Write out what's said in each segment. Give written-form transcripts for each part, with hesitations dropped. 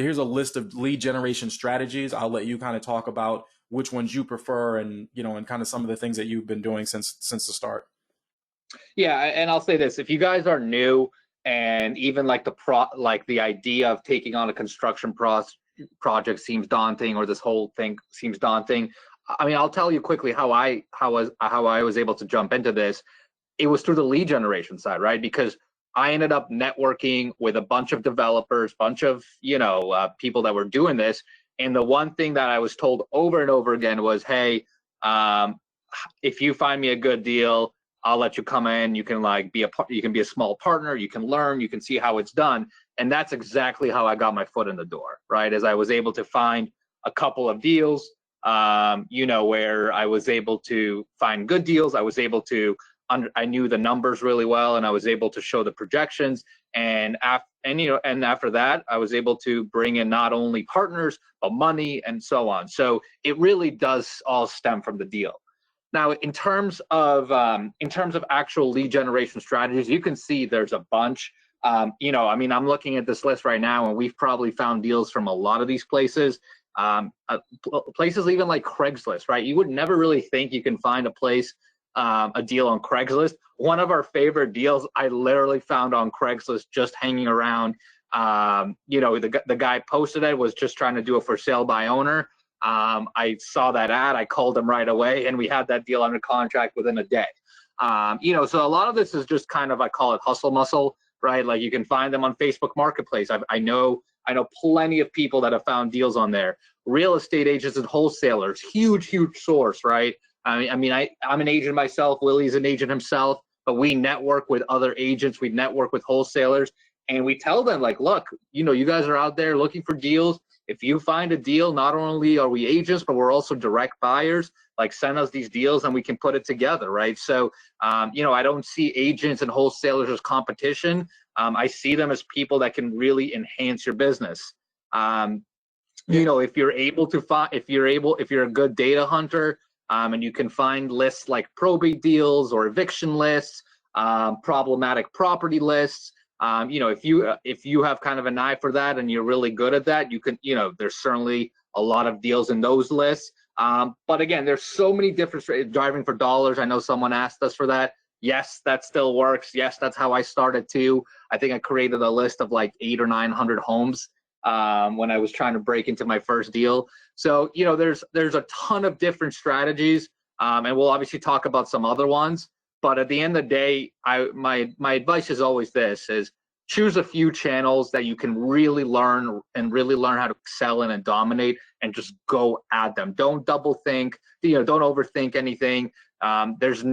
here's a list of lead generation strategies. I'll let you kind of talk about which ones you prefer, and and kind of some of the things that you've been doing since the start. Yeah, and I'll say this: if you guys are new, and even like the idea of taking on a construction project seems daunting, or this whole thing seems daunting, I mean, I'll tell you quickly how I was able to jump into this. It was through the lead generation side, right? Because I ended up networking with a bunch of developers, bunch of people that were doing this, and the one thing that I was told over and over again was, "Hey, if you find me a good deal, I'll let you come in. You can you can be a small partner. You can learn. You can see how it's done." And that's exactly how I got my foot in the door, right? As I was able to find a couple of deals, where I was able to find good deals. I was able to, I knew the numbers really well, and I was able to show the projections. And after that, I was able to bring in not only partners but money and so on. So it really does all stem from the deal. Now, in terms of actual lead generation strategies, you can see there's a bunch. I mean, I'm looking at this list right now, and we've probably found deals from a lot of these places. Places even like Craigslist, right? You would never really think you can find a deal on Craigslist. One of our favorite deals I literally found on Craigslist just hanging around. The guy posted it, was just trying to do a for sale by owner. I saw that ad, I called him right away, and we had that deal under contract within a day. So a lot of this is just kind of, I call it hustle muscle, right? Like, you can find them on Facebook Marketplace. I know plenty of people that have found deals on there. Real estate agents and wholesalers, huge source, right? I'm an agent myself. Willie's an agent himself, but we network with other agents. We network with wholesalers, and we tell them, like, look, you guys are out there looking for deals. If you find a deal, not only are we agents, but we're also direct buyers. Like, send us these deals and we can put it together, right? So, I don't see agents and wholesalers as competition. I see them as people that can really enhance your business. If you're a good data hunter, and you can find lists like probate deals or eviction lists, problematic property lists. If you have kind of an eye for that and you're really good at that, you can, there's certainly a lot of deals in those lists. But again, there's so many different driving for dollars. I know someone asked us for that. Yes, that still works. Yes, that's how I started too. I think I created a list of like 800 or 900 homes when I was trying to break into my first deal. So, there's a ton of different strategies, and we'll obviously talk about some other ones. But at the end of the day, my advice is always this: is choose a few channels that you can really learn how to excel in and dominate, and just go at them. Don't double think, don't overthink anything. There's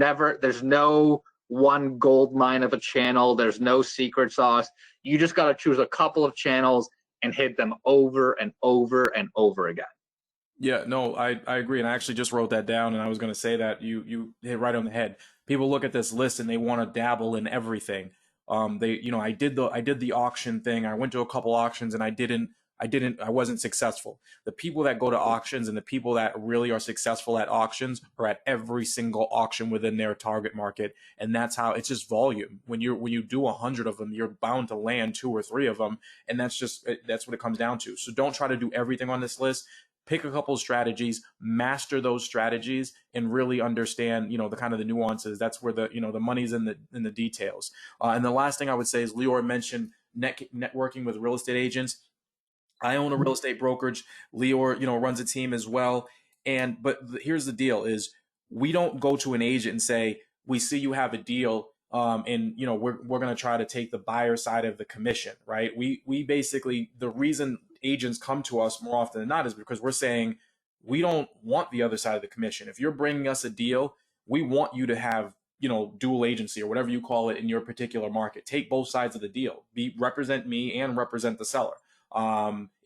no one gold mine of a channel. There's no secret sauce. You just got to choose a couple of channels and hit them over and over and over again. Yeah, no, I agree. And I actually just wrote that down, and I was going to say that you hit right on the head. People look at this list and they want to dabble in everything. I did the auction thing. I went to a couple auctions, and I wasn't successful. The people that go to auctions and the people that really are successful at auctions are at every single auction within their target market. And that's how it's just volume. When you do 100 of them, you're bound to land 2 or 3 of them. And that's what it comes down to. So don't try to do everything on this list. Pick a couple of strategies, master those strategies, and really understand, the kind of the nuances. That's where the money's in the details. And the last thing I would say is, Lior mentioned networking with real estate agents. I own a real estate brokerage. Lior, runs a team as well. But here's the deal: is we don't go to an agent and say, we see you have a deal, and we're going to try to take the buyer side of the commission, right? We basically, the reason agents come to us more often than not is because we're saying, we don't want the other side of the commission. If you're bringing us a deal, we want you to have, dual agency or whatever you call it in your particular market. Take both sides of the deal. Represent me and represent the seller.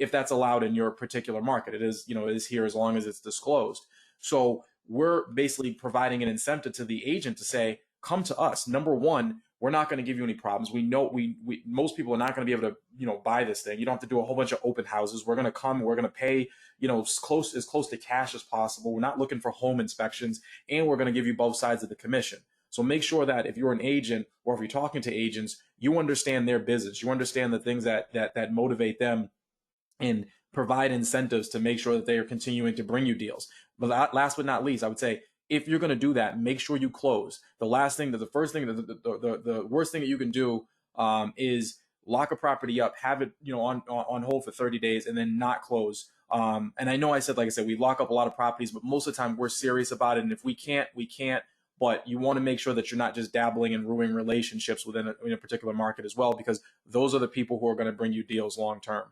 If that's allowed in your particular market. It is here as long as it's disclosed. So we're basically providing an incentive to the agent to say, come to us. Number one, we're not going to give you any problems. We know most people are not going to be able to, buy this thing. You don't have to do a whole bunch of open houses. We're going to come, we're going to pay, as close to cash as possible. We're not looking for home inspections, and we're going to give you both sides of the commission. So make sure that if you're an agent or if you're talking to agents, you understand their business. You understand the things that motivate them and provide incentives to make sure that they are continuing to bring you deals. But last but not least, I would say if you're going to do that, make sure you close. The worst thing that you can do is lock a property up, have it on hold for 30 days, and then not close. And I know like I said, we lock up a lot of properties, but most of the time we're serious about it. And if we can't, we can't. But you want to make sure that you're not just dabbling and ruining relationships within a particular market as well, because those are the people who are going to bring you deals long term.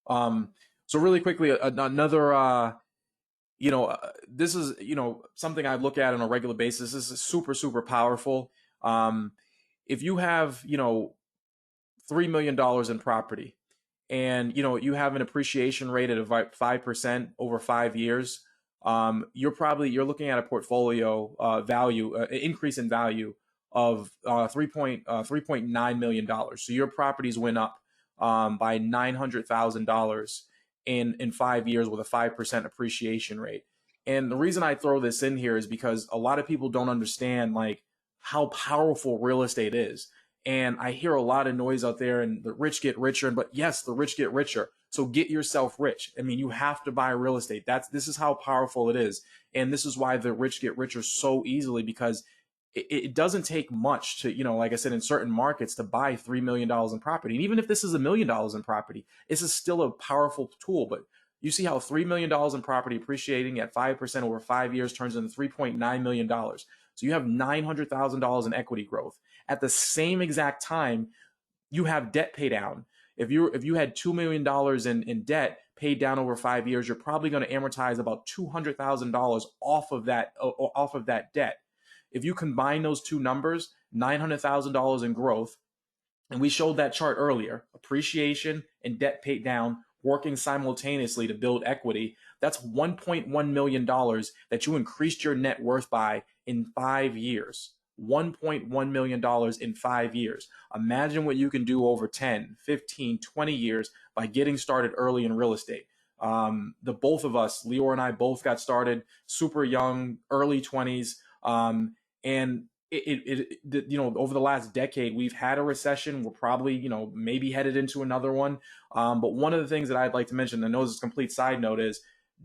So really quickly, another, this is, something I look at on a regular basis. This is super, super powerful. If you have, $3 million in property and, you have an appreciation rate at about 5% over 5 years, you're looking at a portfolio value, increase in value of $3.9 million. So your properties went up by $900,000 in 5 years with a 5% appreciation rate. And the reason I throw this in here is because a lot of people don't understand like how powerful real estate is. And I hear a lot of noise out there and the rich get richer, but yes, the rich get richer. So get yourself rich. I mean, you have to buy real estate. This is how powerful it is. And this is why the rich get richer so easily, because it doesn't take much to, like I said, in certain markets to buy $3 million in property. And even if this is $1 million in property, this is still a powerful tool. But you see how $3 million in property appreciating at 5% over 5 years turns into $3.9 million. So you have $900,000 in equity growth. At the same exact time, you have debt pay down. If you had $2 million in debt paid down over 5 years, you're probably going to amortize about $200,000 off of that debt. If you combine those two numbers, $900,000 in growth, and we showed that chart earlier, appreciation and debt paid down working simultaneously to build equity, that's $1.1 million that you increased your net worth by in 5 years. $1.1 million in 5 years. Imagine what you can do over 10, 15, 20 years by getting started early in real estate. The both of us, Lior and I, both got started super young, early 20s. And over the last decade, we've had a recession. We're probably, maybe headed into another one. But one of the things that I'd like to mention, I know this is a complete side note, is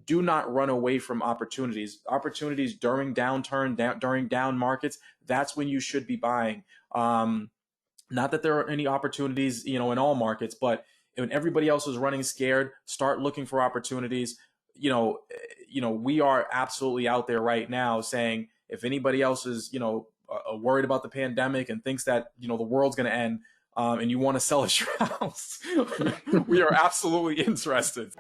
do not run away from opportunities. Opportunities during during down markets, that's when you should be buying. Not that there are any opportunities, in all markets, but when everybody else is running scared, start looking for opportunities. We are absolutely out there right now saying, if anybody else is, worried about the pandemic and thinks that, the world's going to end, and you want to sell us your house, we are absolutely interested.